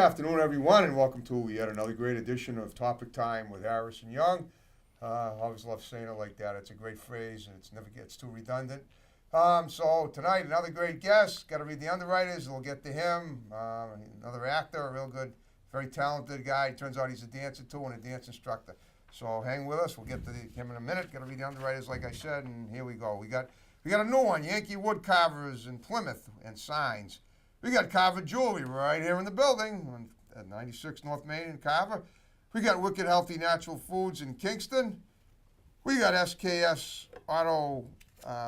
afternoon, everyone, and welcome to yet another great edition of Topic Time with Harrison Young. I always love saying it like that. It's a great phrase, and it never gets too redundant. So tonight, another great guest. Got to read the underwriters. We'll get to him. Another actor, a real good, very talented guy. Turns out he's a dancer too and a dance instructor. So hang with us. We'll get to him in a minute. Got to read the underwriters, like I said, and here we go. We got a new one. Yankee Wood Carvers in Plymouth and Signs. We got Carver Jewelry right here in the building at 96 North Main in Carver. We got Wicked Healthy Natural Foods in Kingston. We got SKS Auto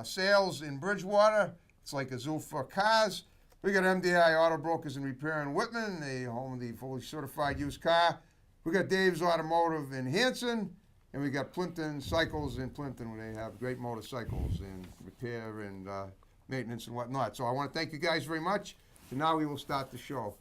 Sales in Bridgewater. It's like a zoo for cars. We got MDI Auto Brokers and Repair in Whitman, the home of the fully certified used car. We got Dave's Automotive in Hanson. And we got Plimpton Cycles in Plimpton, where they have great motorcycles and repair and maintenance and whatnot. So I want to thank you guys very much. And now we will start the show.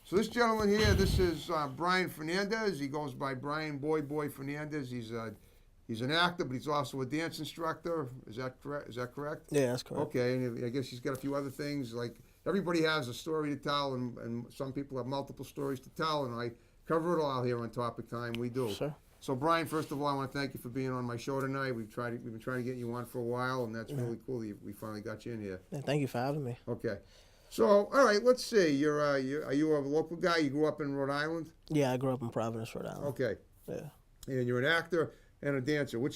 So this gentleman here, this is Brian Fernandez. He goes by Brian Boy Fernandez. He's an actor, but he's also a dance instructor. Is that correct? Yeah, that's correct. Okay, and I guess he's got a few other things. Like everybody has a story to tell, and some people have multiple stories to tell, and I cover it all here on Topic Time. We do. Sure. So Brian, first of all, I want to thank you for being on my show tonight. We've been trying to get you on for a while, and that's really cool that we finally got you in here. Yeah, thank you for having me. Okay. So, all right, let's see. Are you a local guy? You grew up in Rhode Island? Yeah, I grew up in Providence, Rhode Island. Okay. Yeah. And you're an actor and a dancer. All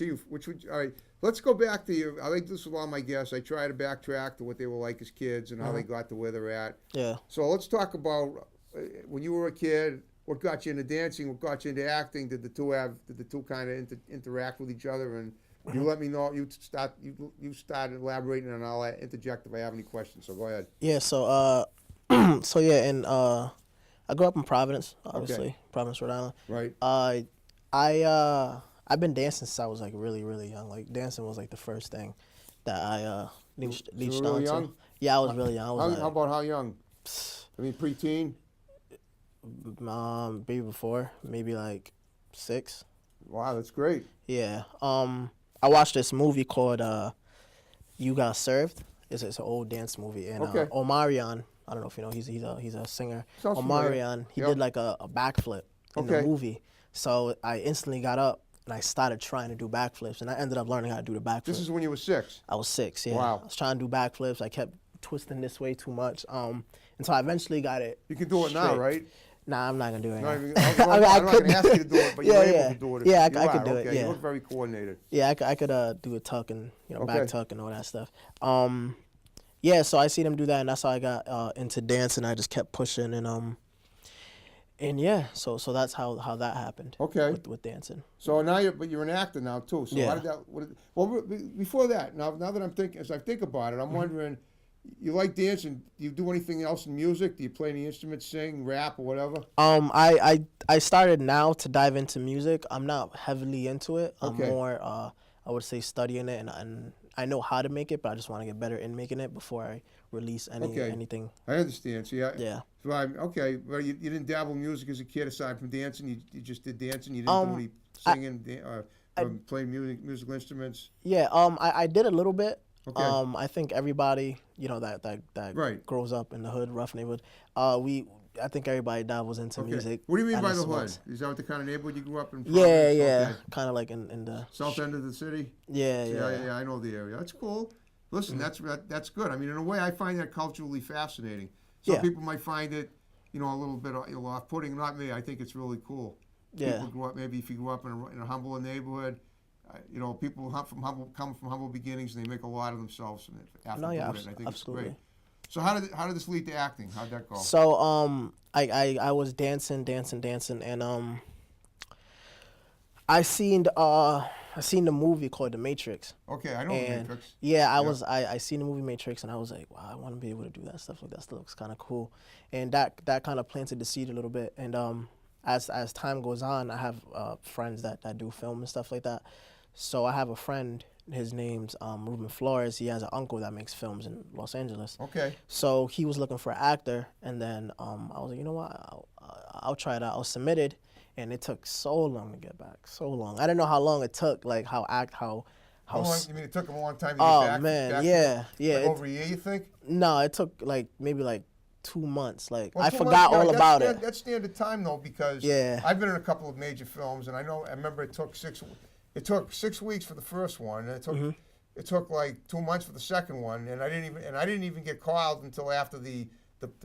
right, let's go back to you. I like this with all my guests. I try to backtrack to what they were like as kids and how they got to where they're at. Yeah. So let's talk about when you were a kid. What got you into dancing? What got you into acting? Did the two kind of interact with each other? And you let me know. You start elaborating, and I'll interject if I have any questions. So go ahead. Yeah. So I grew up in Providence, obviously, Providence, Rhode Island. Right. I've been dancing since I was like really, really young. Like dancing was like the first thing that I reached really onto. young? Yeah, I was really young. How about how young? I mean, preteen. Maybe before, maybe like 6. Wow, that's great. Yeah. I watched this movie called You Got Served. It's an old dance movie, and Omarion. I don't know if you know. He's a singer. Sounds familiar. Omarion. He did like a backflip in the movie. So I instantly got up and I started trying to do backflips, and I ended up learning how to do the backflip. This is when you were 6. I was 6. Yeah. Wow. I was trying to do backflips. I kept twisting this way too much. And so I eventually got it. You can do it now, right? Nah, I'm not gonna do it. I'm now. not gonna ask you to do it, but you're able to do it. Yeah, I could could do it. Okay, Yeah. you look very coordinated. Yeah, I could do a tuck and back tuck and all that stuff. Yeah, so I see them do that, and that's how I got into dance, and I just kept pushing, and yeah, so that's how that happened. Okay. With dancing. So now you're an actor now too. So Yeah. how did that? Well, before that, now that as I think about it, I'm wondering. You like dancing? Do you do anything else in music? Do you play any instruments, sing, rap, or whatever? I started now to dive into music. I'm not heavily into it. I'm more I would say studying it, and I know how to make it, but I just want to get better in making it before I release anything. I understand. So Yeah. So well, you didn't dabble in music as a kid aside from dancing. You just did dancing. You didn't do any singing, play musical instruments. Yeah. I did a little bit. Okay. I think everybody, that grows up in the hood, rough neighborhood, I think everybody dabbles into music. What do you mean by the hood? Is that what the kind of neighborhood you grew up in? Yeah. Okay. Kind of like in the south end of the city. Yeah. I know the area. That's cool. Listen, that's good. I mean, in a way, I find that culturally fascinating. Some people might find it, a little bit off-putting. Not me. I think it's really cool. Yeah. People grew up. Maybe if you grew up in a humble neighborhood. People come from humble beginnings, and they make a lot of themselves after doing it. I think absolutely. It's great. So how did this lead to acting? How'd that go? So I was dancing, and I seen the movie called The Matrix. Okay, I know The Matrix. Yeah, I seen the movie Matrix, and I was like, wow, I want to be able to do that stuff. Like that stuff looks kind of cool, and that kind of planted the seed a little bit. And as time goes on, I have friends that do film and stuff like that. So I have a friend, his name's Ruben Flores. He has an uncle that makes films in Los Angeles. Okay. So he was looking for an actor, and then I was like, you know what, I'll try it out. I was submitted, and it took so long to get back, so long. I didn't know how long it took, like how long, you mean it took him a long time to get oh back? Man, back yeah. Like over a year, you think? No, it took maybe 2 months. Like Well, I 2 months, forgot yeah, all about it. That's standard time though, because Yeah. I've been in a couple of major films, and I remember it took 6 weeks for the first one, and it took like 2 months for the second one, and I didn't even get called until after the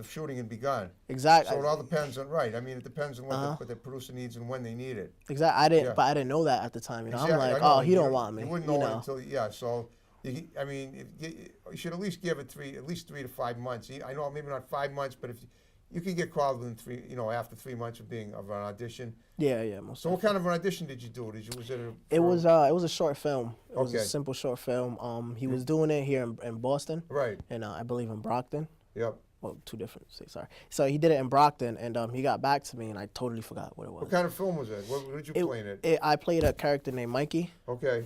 shooting had begun. Exactly. So it all depends on right. I mean, it depends on what the producer needs and when they need it. Exactly. I didn't, Yeah. but I didn't know that at the time. You know, Exactly, I'm like, I know. oh, he don't want me. You wouldn't know it until So, I mean, you should at least give it at least 3 to 5 months. I know maybe not 5 months, but if you can get called within 3, after 3 months of an audition. Yeah, most. So, what kind of an audition did you do? Was it It was a short film. It was a Okay. simple short film. He was doing it here in Boston, right? and I believe in Brockton. Yep. Well, two different states. Sorry. So he did it in Brockton, and he got back to me, and I totally forgot what it was. What kind of film was it? What did you play in it? I played a character named Mikey. Okay.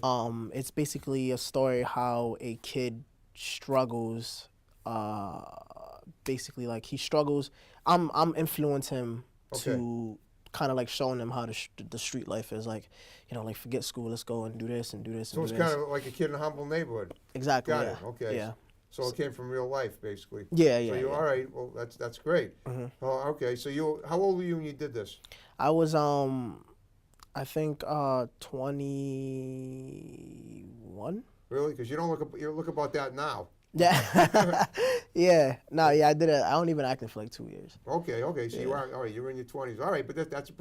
It's basically a story how a kid struggles. Basically, like he struggles. I'm influencing him to kind of like showing them how the street life is. Like, like forget school, let's go and do this and do this. So and it's do this. kind of like a kid in a humble neighborhood. Exactly. Got yeah. it. Okay. Yeah. So it came from real life, basically. Yeah. So you yeah. all right? Well, that's great. Mm-hmm. Oh, okay. So how old were you when you did this? I was I think 21. Really? Because you look about that now. Yeah. yeah. No, yeah, I did it. I don't even acting for like 2 years. Okay. So you are all right. You're in your 20s. All right, but that was a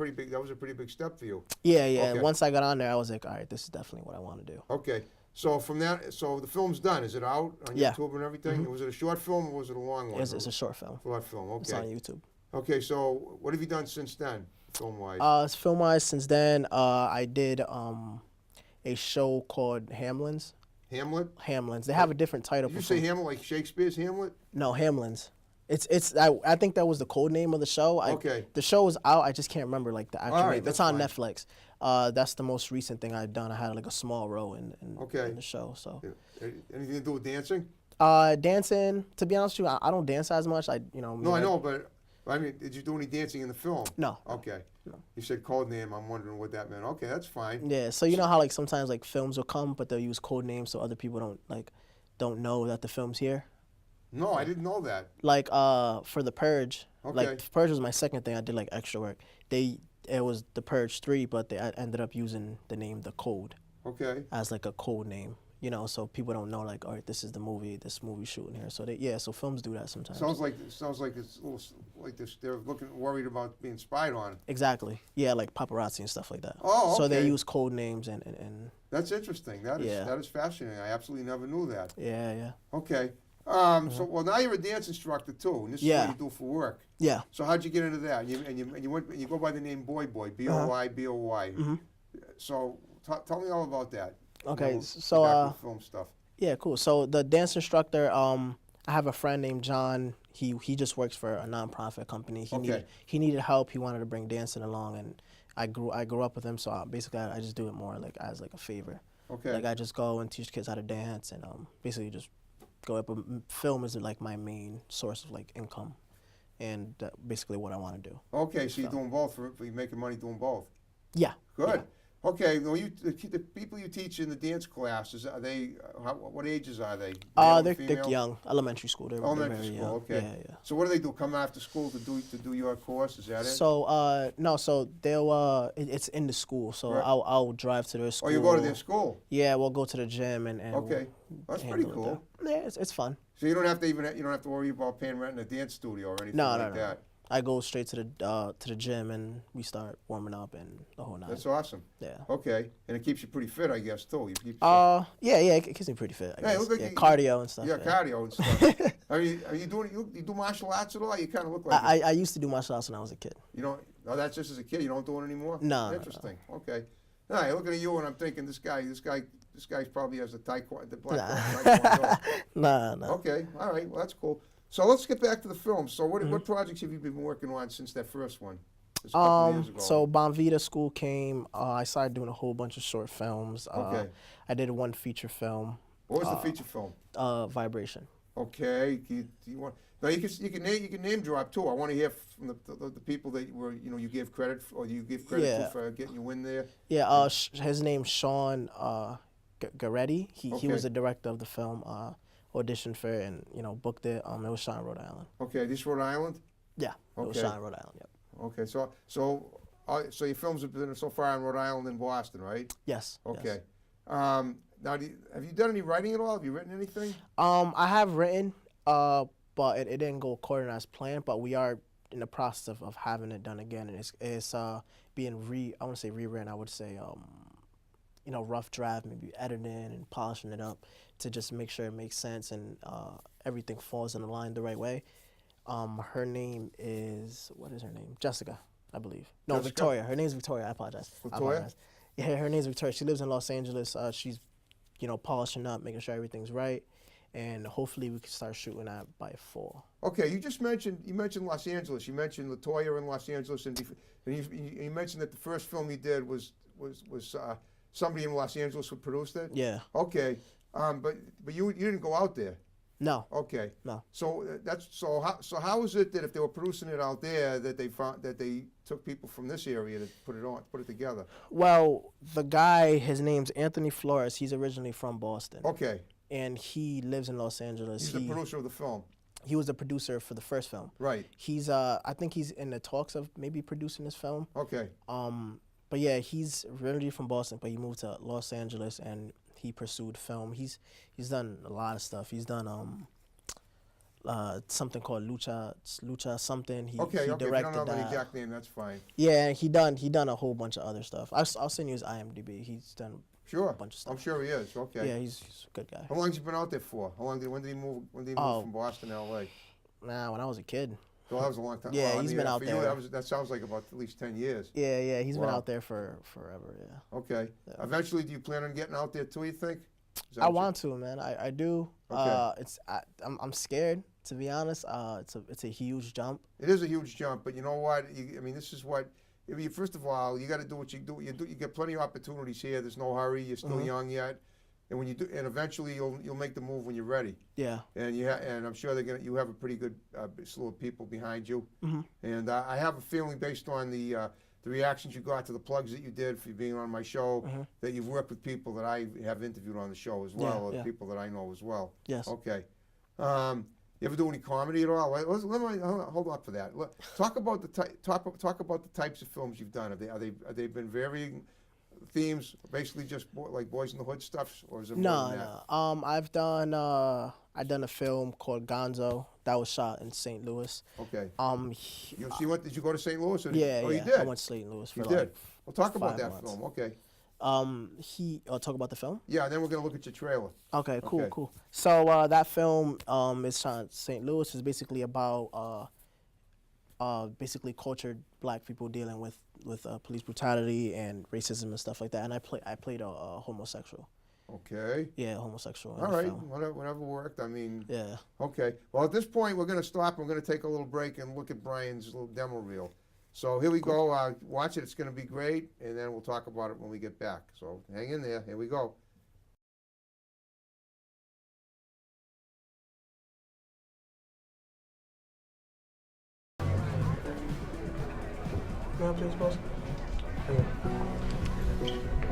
pretty big step for you. Yeah. Okay. And once I got on there, I was like, all right, this is definitely what I want to do. Okay. So from that, the film's done. Is it out on Yeah. YouTube and everything? Was it a short film or was it a long one? It's a short film. Short film. It's on Okay. YouTube. Okay. So what have you done since then, film-wise? Film-wise, since then, I did a show called Hamlins. Hamlet? Hamlins. They have a different title. Did you say Hamlet like Shakespeare's Hamlet? No, Hamlins. I think that was the code name of the show. Okay. The show is out. I just can't remember like the actual All right, name. that's It's on fine. Netflix. That's the most recent thing I've done. I had like a small role in the show. So Anything to do with dancing? dancing. To be honest with you, I don't dance as much. No, I know, but I mean, did you do any dancing in the film? No. Okay. No. You said code name. I'm wondering what that meant. Okay, that's fine. Yeah. So you know how like sometimes like films will come, but they'll use code names so other people don't know that the film's here. No, I didn't know that. Like for The Purge. Okay. Like Purge was my second thing. I did like extra work. It was The Purge 3, but I ended up using the name The Code Okay. as like a code name. So people don't know like, all right, this is the movie, this movie shooting here. So so films do that sometimes. Sounds like it's a little like this. They're worried about being spied on. Exactly. Yeah, like paparazzi and stuff like that. Oh, So they okay. use code names and That's interesting. That Yeah. is fascinating. I absolutely never knew that. yeah. Okay. So now you're a dance instructor too, and this is Yeah. what you do for work. Yeah. So how'd you get into that? You go by the name Boy, BOY. Mhm. So tell me all about that. Okay, the so background film stuff. yeah, cool. So the dance instructor, I have a friend named John. He just works for a nonprofit company. He needed help. He wanted to bring dancing along, and I grew up with him. So basically, I just do it more like as like a favor. Okay. Like I just go and teach kids how to dance, and basically just go up. But film is like my main source of like income, and basically what I want to do. Okay, so you're doing both. You're making money doing both. Yeah. Good. Yeah. Okay. Well, the people you teach in the dance classes, are they? What ages are they? They're young, elementary school. They're Elementary very school. young. Okay. Yeah. So what do they do? Come after school to do your course? Is that it? So no, so they'll it's in the school. So Right. I'll drive to their school. Oh, you go to their school. Yeah, we'll go to the gym and Okay. That's pretty handle it cool. there. Yeah, it's fun. So you don't have to worry about paying rent in a dance studio or anything No, like no. that. I go straight to the gym and we start warming up and the whole nine. That's awesome. Yeah. Okay, and it keeps you pretty fit, I guess, too. You keep Yeah, it keeps me pretty fit. I Yeah, guess. look like Yeah, you- cardio and stuff. yeah, cardio and stuff. Are you doing you do martial arts at all? You kind of look like I used to do martial arts when I was a kid. you don't. No, that's just as a kid. You don't do it anymore. No, no, Interesting. Okay. No, you're looking at you and I'm thinking this guy probably has the black belt in taekwondo. Nah. Okay. All right. Well, that's cool. So let's get back to the film. So what projects have you been working on since that first one? Just a couple of years ago. So Bonvita School came. I started doing a whole bunch of short films. Okay. I did one feature film. What was the feature film? Vibration. Okay. Do you want? Now you can name drop too. I want to hear from the people that you gave credit for, or you give credit to for getting you in there. Yeah. His name's Sean Garetti. He Okay. was the director of the film. auditioned for it and booked it. It was shot in Rhode Island. Okay, this Rhode Island. Yeah, it was Okay. shot in Rhode Island. Yep. Okay, so your films have been so far in Rhode Island and Boston, right? Yes. Okay. Yes. Now, have you done any writing at all? Have you written anything? I have written, but it didn't go according as planned. But we are in the process of having it done again, and it's being I want to say rewritten. I would say rough draft, maybe editing and polishing it up to just make sure it makes sense and everything falls in the line the right way. Her name is, what is her name? Jessica, I believe. No, Jessica? Victoria. Her name's Victoria. I apologize. Victoria? Yeah, her name's Victoria. She lives in Los Angeles. She's polishing up, making sure everything's right, and hopefully we can start shooting that by fall. Okay, you mentioned Los Angeles. You mentioned Latoya in Los Angeles, and you mentioned that the first film you did was somebody in Los Angeles who produced it. Yeah. Okay, but you didn't go out there. No. Okay. No. So how is it that if they were producing it out there that they took people from this area to put it together? Well, the guy, his name's Anthony Flores. He's originally from Boston. Okay. And he lives in Los Angeles. He's the producer of the film. He was the producer for the first film. Right. He's I think he's in the talks of maybe producing this film. Okay. But yeah, he's originally from Boston, but he moved to Los Angeles and he pursued film. He's done a lot of stuff. He's done something called Lucha something. He Okay. he If you directed don't know the that. exact name, that's fine. Yeah, he done a whole bunch of other stuff. I'll send you his IMDb. He's done Sure. a bunch of stuff. I'm sure he is. Okay. Yeah, he's a good guy. How long has he been out there for? When did he move? When did he move from Boston to L.A.? Nah, when I was a kid. Well, that was a long time. Yeah, well, he's been out for there. You, that sounds like about at least 10 years. Yeah, he's been Wow. out there for forever. Yeah. Okay. Yeah. Eventually, do you plan on getting out there too? You think? Is that I what you- want to, man. I do. Okay. I'm scared, to be honest. It's a huge jump. It is a huge jump, but you know what? This is what. First of all, you got to do what you do. You get plenty of opportunities here. There's no hurry. You're still young yet, and when you do, and eventually you'll make the move when you're ready. Yeah. And and I'm sure you have a pretty good slew of people behind you. Mm-hmm. And I have a feeling, based on the reactions you got to the plugs that you did for being on my show, that you've worked with people that I have interviewed on the show as well, or people that I know as well. Yes. Okay. You ever do any comedy at all? Let me hold on for that. Talk about the types of films you've done. Have they been varying themes, basically just like Boys in the Hood stuff, or is it more than that? No. I've done a film called Gonzo that was shot in St. Louis. Okay. Did you go to St. Louis? Yeah. You did. I went to St. Louis for You did. Well, talk 5 about that months. film. Okay. Talk about the film? Yeah, and then we're gonna look at your trailer. Okay, cool, Okay. cool. So that film is shot in St. Louis. Is basically about basically cultured black people dealing with police brutality and racism and stuff like that. And I played a homosexual. Okay. Yeah, homosexual. In All the right. film. Whatever worked. Yeah. Okay. Well, at this point, we're gonna stop. We're gonna take a little break and look at Brian's little demo reel. So here we go. Watch it. It's gonna be great, and then we'll talk about it when we get back. So hang in there. Here we go.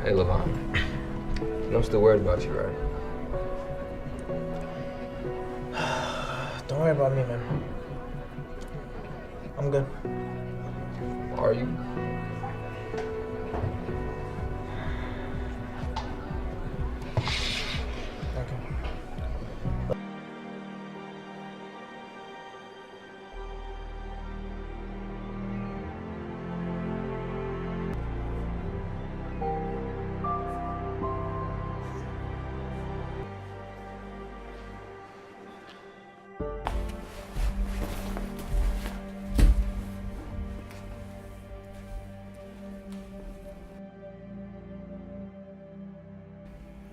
Hey, Levon. You know I'm still worried about you, right? Don't worry about me, man. I'm good. Are you? Okay.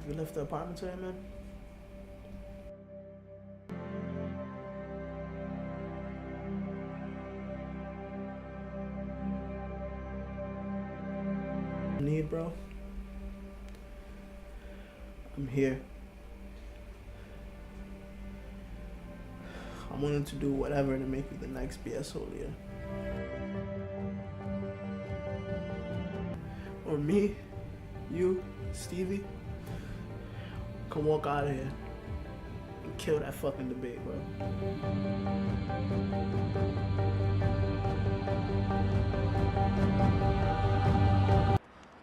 You left the apartment today, man? Need, bro? I'm here. I'm willing to do whatever to make you the next BSO leader. Or me, you, Stevie, can walk out of here and kill that fucking debate, bro.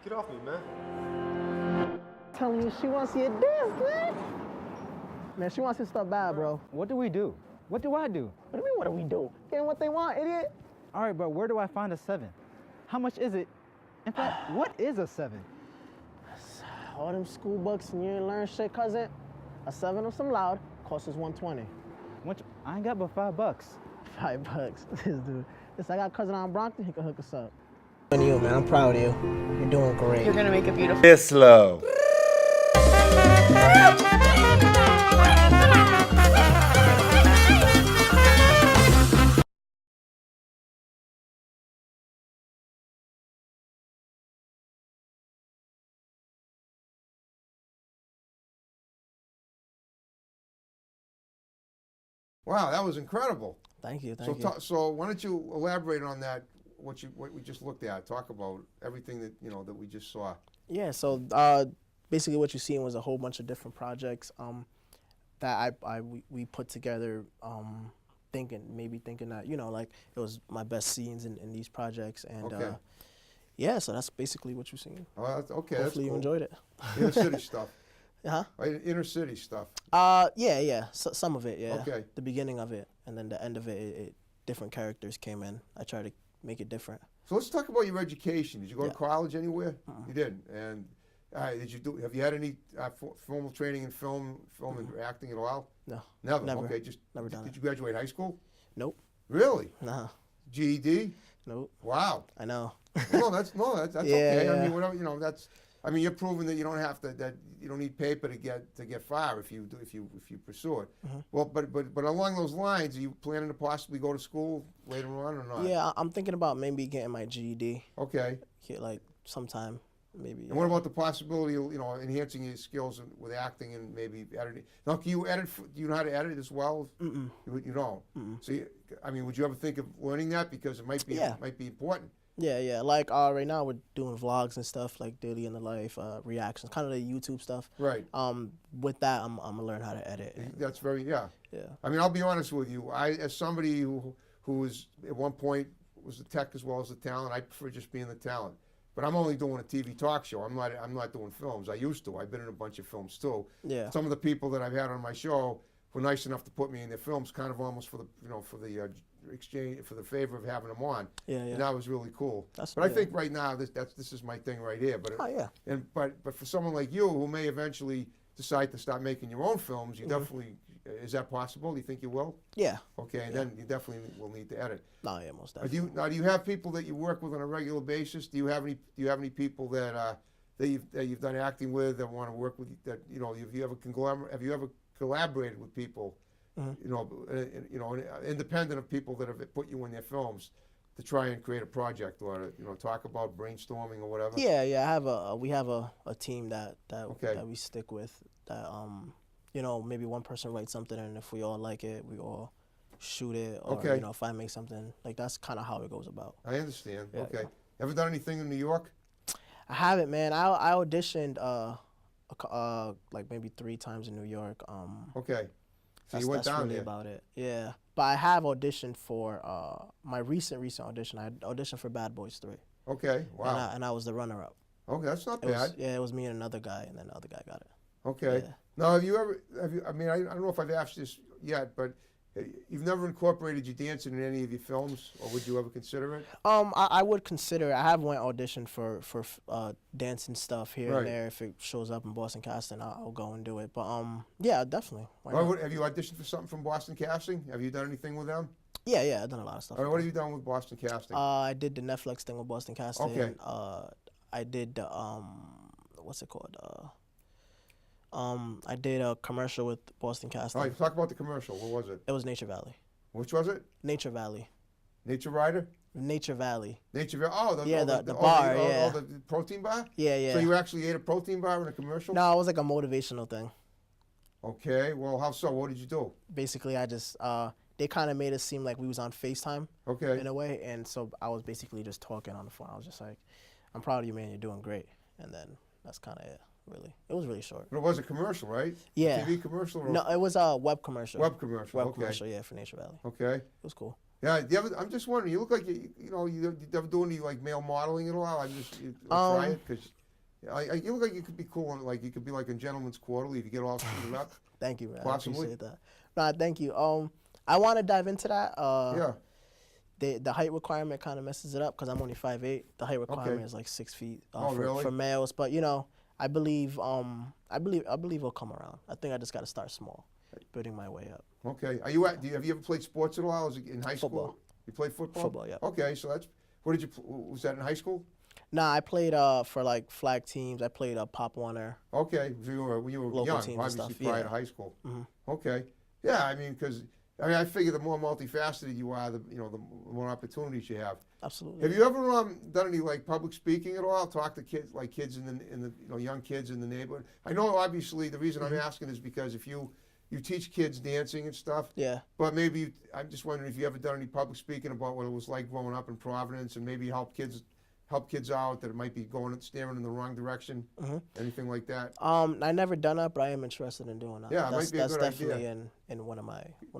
Get off me, man. Telling you she wants you to dance, man. Man, she wants your stuff bad, bro. What do we do? What do I do? What do you mean, what do we do? Getting what they want, idiot. All right, but where do I find a 7? How much is it? In fact, what is a 7? All them school books and you ain't learn shit, cousin. A 7 of some loud costs us 120. I ain't got but $5. $5. This dude. Listen, I got a cousin on Brockton, he can hook us up. And you, man, I'm proud of you. You're doing great. You're gonna make it beautiful. It's slow. Wow, that was incredible. Thank you, thank you. So why don't you elaborate on that? What we just looked at? Talk about everything that that we just saw. Yeah, so basically what you're seeing was a whole bunch of different projects that we put together, thinking that like it was my best scenes in these projects, and Okay. yeah, so that's basically what you're seeing. Oh, okay. Hopefully that's you cool. enjoyed it. Inner city stuff. Huh? Right, inner city stuff. Yeah, some of it, yeah. Okay. The beginning of it, and then the end of it, different characters came in. I tried to make it different. So let's talk about your education. Did you go to Yeah. college anywhere? You didn't. And have you had any formal training in film and acting at all? No. Never. Never. Okay. Just Never done Did it. you graduate high school? Nope. Really? Nah. GED? Nope. Wow. I know. That's Yeah, okay. I yeah. mean, whatever. That's. I mean, you're proving that you don't have to. That you don't need paper to get far if you pursue it. Mm-hmm. Well, but along those lines, are you planning to possibly go to school later on or not? Yeah, I'm thinking about maybe getting my GED. Okay. Like sometime, maybe. And what about the possibility of enhancing your skills with acting and maybe editing? Now, can you edit? Do you know how to edit as well? Mm-mm. You don't. So, I mean, would you ever think of learning that because it might be Yeah. important? Yeah. Like right now we're doing vlogs and stuff like daily in the life, reactions, kind of the YouTube stuff. Right. With that, I'm gonna learn how to edit. And, That's very yeah. yeah. I mean, I'll be honest with you. As somebody who was at one point was the tech as well as the talent, I prefer just being the talent. But I'm only doing a TV talk show. I'm not doing films. I used to. I've been in a bunch of films too. Yeah. Some of the people that I've had on my show were nice enough to put me in their films, kind of almost for the exchange, for the favor of having them on. Yeah. And that was really cool. That's- but I yeah. think right now this is my thing right here. But Oh yeah. but for someone like you who may eventually decide to start making your own films, you definitely is that possible? Do you think you will? Yeah. Okay, and then you definitely will need to edit. No, yeah, most Do definitely. you have people that you work with on a regular basis? Do you have any people that you've done acting with that want to work with you? That have you ever collaborated with people? Independent of people that have put you in their films to try and create a project or talk about brainstorming or whatever. Yeah. We have a team that Okay. that we stick with. That maybe one person writes something, and if we all like it, we all shoot it. Or Okay. if I make something, like that's kind of how it goes about. I understand. Yeah, Okay. yeah. Ever done anything in New York? I haven't, man. I auditioned like maybe 3 times in New York. Okay. So That's, you went that's down really there. about it. Yeah, but I have auditioned for my recent audition. I auditioned for Bad Boys 3. Okay. Wow. And I was the runner-up. Okay, that's not It was, bad. yeah, it was me and another guy, and then the other guy got it. Okay. Yeah. Now, I mean, I don't know if I've asked this yet, but you've never incorporated your dancing in any of your films, or would you ever consider it? I would consider. I have went audition for dancing stuff here Right. and there. If it shows up in Boston Casting, I'll go and do it. But yeah, definitely. Why Or not? have you auditioned for something from Boston Casting? Have you done anything with them? Yeah, I've done a lot of stuff. Or what have you done with Boston Casting? I did the Netflix thing with Boston Casting. Okay. I did the what's it called? I did a commercial with Boston Casting. All right, talk about the commercial. What was it? It was Nature Valley. Which was it? Nature Valley. Nature Rider? Nature Valley. Nature. Oh, the bar, yeah. the protein bar. Yeah. So you actually ate a protein bar in a commercial? No, it was like a motivational thing. Okay. Well, how so? What did you do? Basically, I just they kind of made it seem like we was on FaceTime Okay. in a way, and so I was basically just talking on the phone. I was just like, "I'm proud of you, man. You're doing great." And then That's kind of it, really. It was really short. But it was a commercial, right? Yeah. TV commercial? Or No, it was a web commercial. Web commercial, Web okay. commercial, yeah, for Nature Valley. Okay. It was cool. Yeah, do you ever, I'm just wondering, you look like you ever do any like male modeling at all? I'm just try Um, it because you look like you could be cool and like you could be like in Gentleman's Quarterly if you get all suited up. Thank you, man. Possibly. I appreciate that. Nah, thank you. I want to dive into that. Yeah. The height requirement kind of messes it up because I'm only 5'8". The height requirement is like 6 feet Oh, really? for males. But you know, I believe it'll come around. I think I just got to start small, building my way up. Okay. Have you ever played sports at all? Was it in high school? Football. You played football? Football, yeah. Okay, so what did you, was that in high school? Nah, I played for like flag teams. I played Pop Warner. Okay, so when you were Local young, teams and obviously stuff, prior yeah. to high school. Mhm. Okay. Yeah, I mean, because I figure the more multifaceted you are, the more opportunities you have. Absolutely. Have you ever done any like public speaking at all? Talk to kids in the young kids in the neighborhood. I know obviously the reason I'm asking is because if you teach kids dancing and stuff, Yeah. but maybe I'm just wondering if you ever done any public speaking about what it was like growing up in Providence and maybe help kids out that might be steering in the wrong direction, anything like that. I never done that, but I am interested in doing that. Yeah, it might be a that's good definitely idea. in one of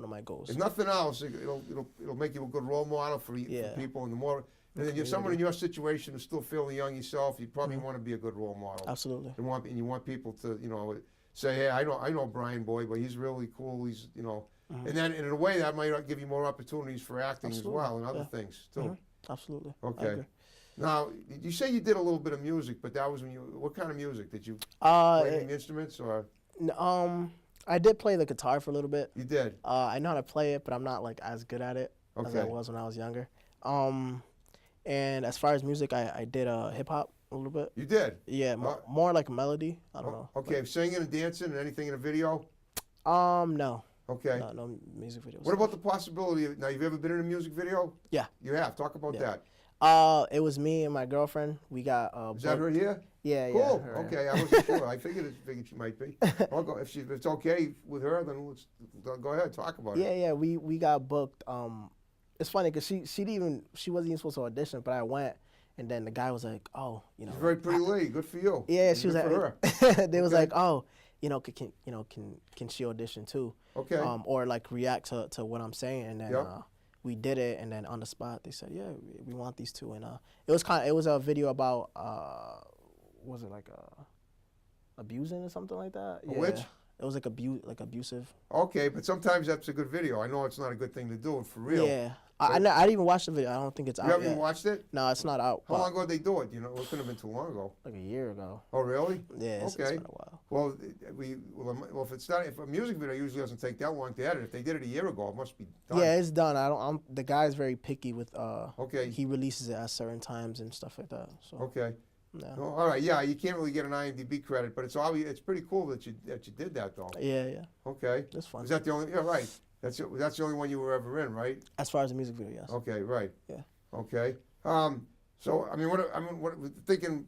my goals. If nothing else, it'll make you a good role model for Yeah. people, and the more. And then you're someone in your situation who's still fairly young yourself, you probably want to be a good role model. Absolutely. And you want people to say, hey, I know Brian Boyd, but he's really cool. He's and then in a way that might give you more opportunities for acting Absolutely. as well and other Yeah. things too. Absolutely. I Okay. agree. Now, you say you did a little bit of music, but that was what kind of music? Did you Uh, play any instruments or I did play the guitar for a little bit. you did? I know how to play it, but I'm not like as good at it as I Okay. was when I was younger. And as far as music, I did hip hop a little bit. You did? Yeah, more like melody. I don't know. Okay, singing and dancing and anything in a video? No. Okay. No music videos. What about the possibility of, now you've ever been in a music video? Yeah. You have. Talk about Yeah. that. It was me and my girlfriend. We got Is that her here? Yeah, Cool. yeah. her. Okay, I wasn't sure. I figured she might be. I'll go, if it's okay with her, then let's go ahead, talk about it. Yeah. We got booked. It's funny because she wasn't even supposed to audition, but I went, and then the guy was like, oh, you know. She's a very pretty lady. Good for you. Yeah, And she was good like, for her. they was Okay. like, oh, can she audition too? Okay. Or like react to what I'm saying, and then Yep. we did it, and then on the spot they said, yeah, we want these two, and it was a video about was it like abusing or something like that? A witch? It was like abusive. Okay, but sometimes that's a good video. I know it's not a good thing to do, for real. Yeah, I didn't even watch the video. I don't think it's You out haven't yet. even watched it? No, it's not out. How long ago did they do it? It couldn't have been too long ago. Like a year ago. Oh, really? Yeah, it's Okay. been a while. Well, if a music video usually doesn't take that long to edit, if they did it a year ago, it must be done. Yeah, it's done. The guy's very picky with Okay. he releases it at certain times and stuff like that. So Okay. yeah. Oh, all right. Yeah, you can't really get an IMDb credit, but it's pretty cool that you did that though. Yeah. Okay. It's fun. Is that the only? Yeah, right. That's the only one you were ever in, right? As far as the music video, yes. Okay, right. Yeah. Okay. So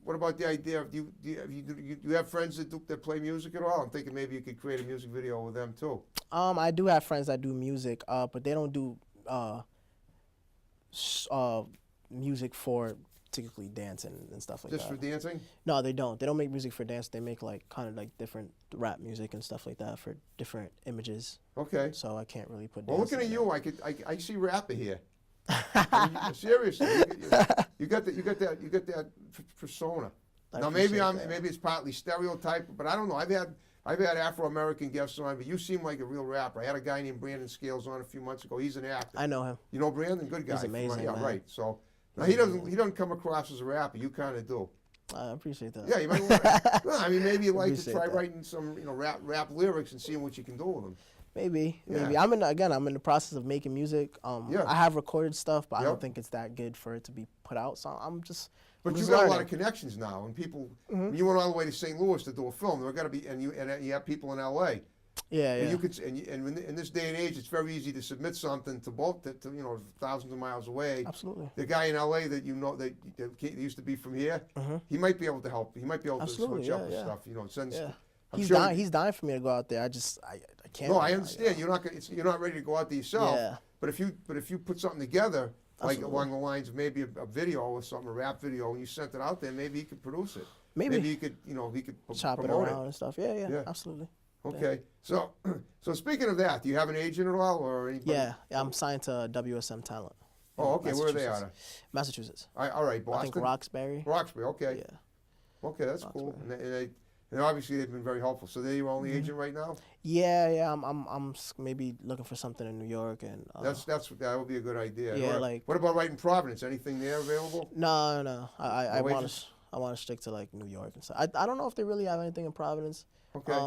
what about the idea of do you have friends that play music at all? I'm thinking maybe you could create a music video with them too. I do have friends that do music, but they don't do music for typically dancing and stuff like Just that. for dancing? No, they don't. They don't make music for dance. They make like kind of like different rap music and stuff like that for different images. Okay. So I can't really put. Well, dance looking at in you, I see rapper here. I mean, seriously, you got that persona. I Now appreciate maybe that. maybe it's partly stereotype, but I don't know. I've had Afro-American guests on, but you seem like a real rapper. I had a guy named Brandon Scales on a few months ago. He's an actor. I know him. You know Brandon? Good guy. He's amazing, Yeah, man. right. So now he doesn't come across as a rapper. You kind of do. I appreciate that. Yeah, you might want. Well, I mean, maybe you'd like to Appreciate try that. writing some rap lyrics and seeing what you can do with them. Maybe. Yeah. I'm in the process of making music. Yeah. I have recorded stuff, but I Yep. don't think it's that good for it to be put out. So I'm just. But I'm you just got a lot learning. of connections now, and people. Mm-hmm. You went all the way to St. Louis to do a film. There got to be, and you have people in L.A. Yeah. And you could, and in this day and age, it's very easy to submit something to both, to thousands of miles away. Absolutely. The guy in L.A. that that used to be from here, he might be able to help. He might be able to Mm-hmm. Absolutely, switch up yeah, with yeah. stuff. Send. Yeah. I'm He's sure- dying. He's dying for me to go out there. I can't. No, right I now, understand. you You're not. You're not ready to go out there yourself. Yeah. But if you put something together, like Absolutely. along the lines of maybe a video or something, a rap video, and you sent it out there, maybe he could produce it. Maybe. you could, he could Chop it promote around and stuff. Yeah, yeah, Yeah. absolutely. Okay, so speaking of that, do you have an agent at all, or anybody? Yeah, I'm signed to WSM Talent. Oh, okay. Where are they Massachusetts. out of? Massachusetts. All right, I think Boston. Roxbury. Roxbury. Okay. Yeah. Okay, that's cool. And obviously they've been very helpful. So they're your only agent right now. Yeah. I'm maybe looking for something in New York and. That would be a good idea. Yeah, Or like- what about right in Providence? Anything there available? No. I No want agents? to. I want to stick to like New York and stuff. I don't know if they really have anything in Providence. Okay.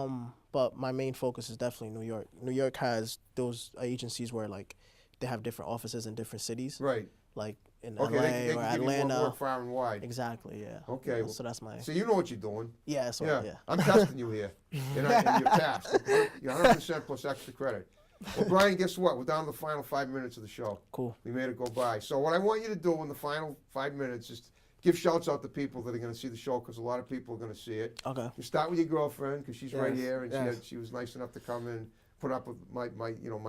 But my main focus is definitely New York. New York has those agencies where like they have different offices in different cities, Right. like in Okay. LA They or can give you Atlanta. more work far and wide. Exactly. Yeah. Okay, well, So that's my. So you know what you're doing. Yeah. So yeah. I'm testing you here. And you're passed. You're 100% plus extra credit. Well, Brian, guess what? We're down to the final 5 minutes of the show. Cool. We made it go by. So what I want you to do in the final 5 minutes is give shouts out to people that are going to see the show, because a lot of people are going to see it. Okay. You start with your girlfriend, because she's right Yes, here, and yes. she was nice enough to come in, put up with my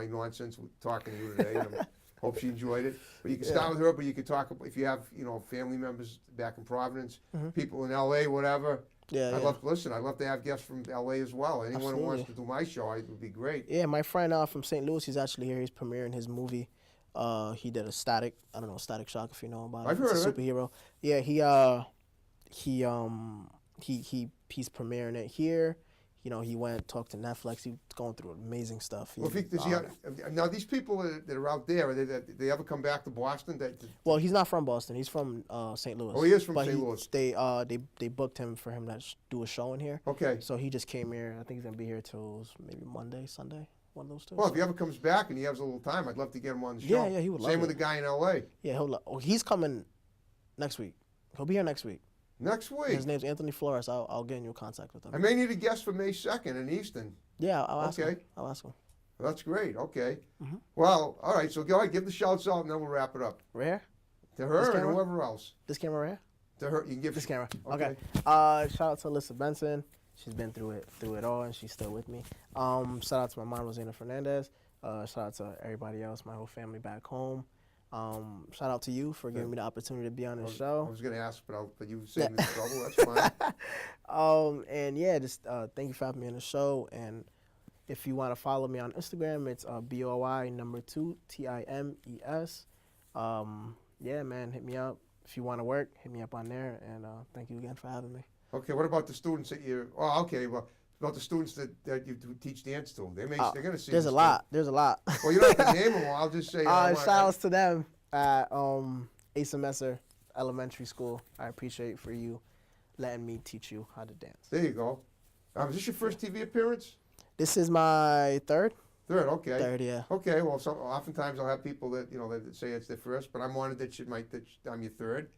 nonsense with talking to you today. And I hope she enjoyed it. But you can start with her, but you can talk if you have family members back in Providence, people in LA, whatever. Yeah. I'd love to have guests from LA as well. Anyone who wants to Absolutely. do my show, it would be great. Yeah, my friend from St. Louis, he's actually here. He's premiering his movie. He did a Static. I don't know, Static Shock, if you know about it. I've It's heard a of it. superhero. Yeah, he's premiering it here. He went talked to Netflix. He's going through amazing stuff. Well, now these people that are out there, they ever come back to Boston? Well, he's not from Boston. He's from St. Louis. Oh, he is from But St. Louis. They booked him for him to do a show in here. Okay. So he just came here. I think he's gonna be here till maybe Monday, Sunday, one of those two. Well, if he ever comes back and he has a little time, I'd love to get him on the Yeah, show. yeah, he would love Same with it. the guy in LA. Yeah, he's coming next week. He'll be here next week. Next week. His name's Anthony Flores. I'll get in your contact with him. I may need a guest for May 2nd in Easton. Yeah, I'll ask him. Okay. I'll ask him. That's great. Okay. Mm-hmm. Well, all right. So go ahead, give the shouts out, and then we'll wrap it up. Right here? To her This and camera? whoever else. This camera right here? To her, you can give This camera. Okay. Okay. Shout out to Alyssa Benson. She's been through it all, and she's still with me. Shout out to my mom, Rosana Fernandez. Shout out to everybody else, my whole family back home. Shout out to you for giving me the opportunity to be on this I show. was going to ask, but you saved me the trouble. That's fine. And yeah, just thank you for having me on the show. And if you want to follow me on Instagram, it's BOI2 TIMES. Yeah, man, hit me up. If you want to work, hit me up on there. And thank you again for having me. Okay. What about the students that you? Oh, okay. Well, about the students that you teach dance to, they're going to see. There's a lot. There's a lot. Well, you don't have to name them all. I'll just say. Shout outs to them at Asa Messer Elementary School. I appreciate for you letting me teach you how to dance. There you go. Is this your first TV appearance? This is my third. Third. Okay. Third, yeah. Okay. Well, oftentimes I'll have people that that say it's their first, but I'm honored that I'm your third.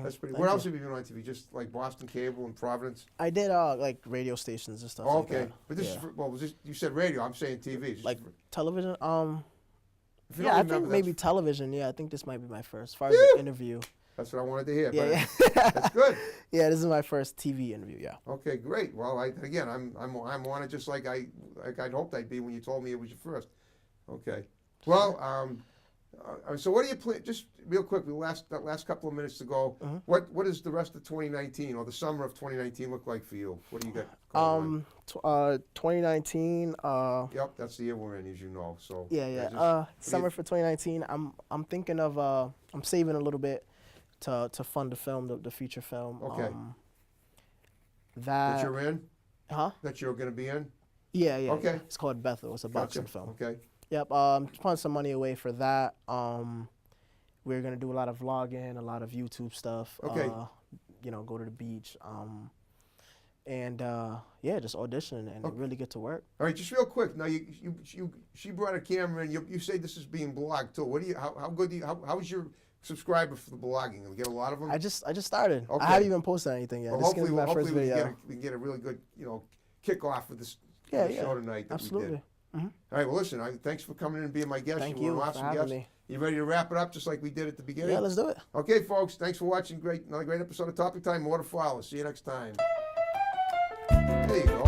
That's pretty. Thank What you. else have you been on TV? Just like Boston Cable and Providence. I did like radio stations and stuff. Oh, like okay. that. But this Yeah. is was this? You said radio. I'm saying TV. Just Like television. if you Yeah, don't I remember, think maybe that's, television. Yeah, I think this might be my first. As far as Yeah. the interview. that's what I wanted to hear. Yeah, but yeah. That's good. Yeah, this is my first TV interview. Yeah. Okay, great. Well, I'm honored, just like I'd hoped I'd be when you told me it was your first. Okay. Well, so what do you plan? Just real quick, that last couple of minutes to go. Mm-hmm. What does the rest of 2019 or the summer of 2019 look like for you? What do you got going on? 2019. Yep, that's the year we're in, as you know. So Yeah. just- Summer for 2019. I'm thinking of I'm saving a little bit to fund the film, the feature film. Okay. That that you're in, huh? that you're going to be in. Yeah. Okay. Yeah. It's called Bethel. It's a Gotcha. boxing film. Okay. Yep. Just putting some money away for that. We're gonna do a lot of vlogging, a lot of YouTube stuff. Okay. Go to the beach. And yeah, just audition and really get to work. All right, just real quick. Now, she brought a camera in. You say this is being blogged too. What do you? How good do you? How's your subscriber for the blogging? We get a lot of them. I just started. Okay. I haven't even posted anything yet. Well, This is gonna be my first we video. can get a really good kickoff of this Yeah, the yeah. show tonight. That Absolutely. We did. All right. Well, listen. Thanks for coming in and being my guest. Thank were you an for awesome having guest. me. You ready to wrap it up just like we did at the beginning? Yeah, let's do it. Okay, folks. Thanks for watching. Another great episode of Topic Time. More to follow. See you next time. There you go.